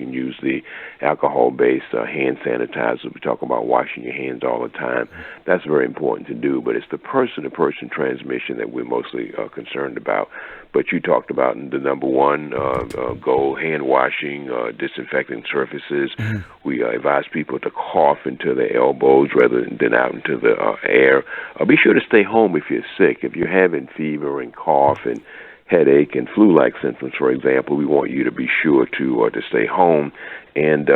can use the alcohol-based hand sanitizer. We talk about washing your hands all the time. That's very important to do, but it's the person-to-person transmission that we're mostly concerned about. But you talked about the number one goal, hand washing, disinfecting surfaces. We advise people to cough into their elbows rather than out into the air. Be sure to stay home if you're sick. If you're having fever and cough and headache and flu-like symptoms, for example, we want you to be sure to stay home and,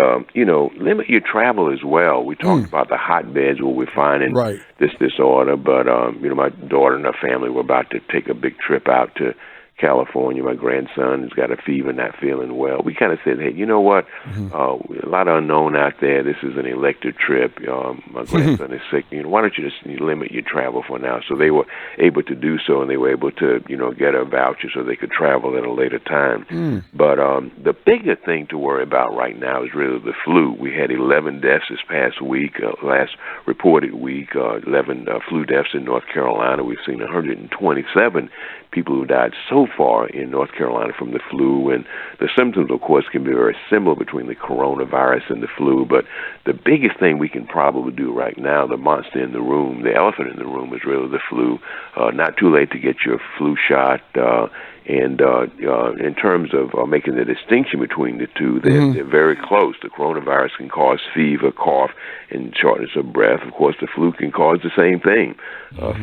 limit your travel as well. We talked about the hotbeds where we're finding this disorder, but, my daughter and her family were about to take a big trip out to California. My grandson has got a fever, not feeling well. We kind of said, hey, you know what? A lot of unknown out there. This is an elective trip. My grandson is sick. Why don't you just limit your travel for now? So they were able to do so, and they were able to, get a voucher so they could travel at a later time. But the bigger thing to worry about right now is really the flu. We had 11 deaths this past week, last reported week, 11 flu deaths in North Carolina. We've seen 127 people who died so far in North Carolina from the flu, and the symptoms, of course, can be very similar between the coronavirus and the flu, but the biggest thing we can probably do right now, the monster in the room, the elephant in the room, is really the flu. Not too late to get your flu shot, and in terms of making the distinction between the two, they're very close. The coronavirus can cause fever, cough, and shortness of breath. Of course, the flu can cause the same thing.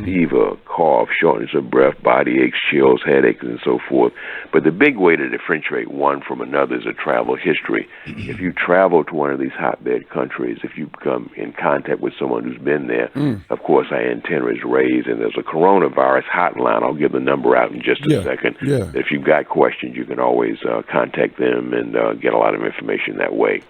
Fever, cough, shortness of breath, body aches, chills, headaches, and so forth. But the big way to differentiate one from another is a travel history. If you travel to one of these hotbed countries, if you come in contact with someone who's been there, of course, our antenna is raised, and there's a coronavirus hotline. I'll give the number out in just a second. If you've got questions, you can always contact them and get a lot of information that way.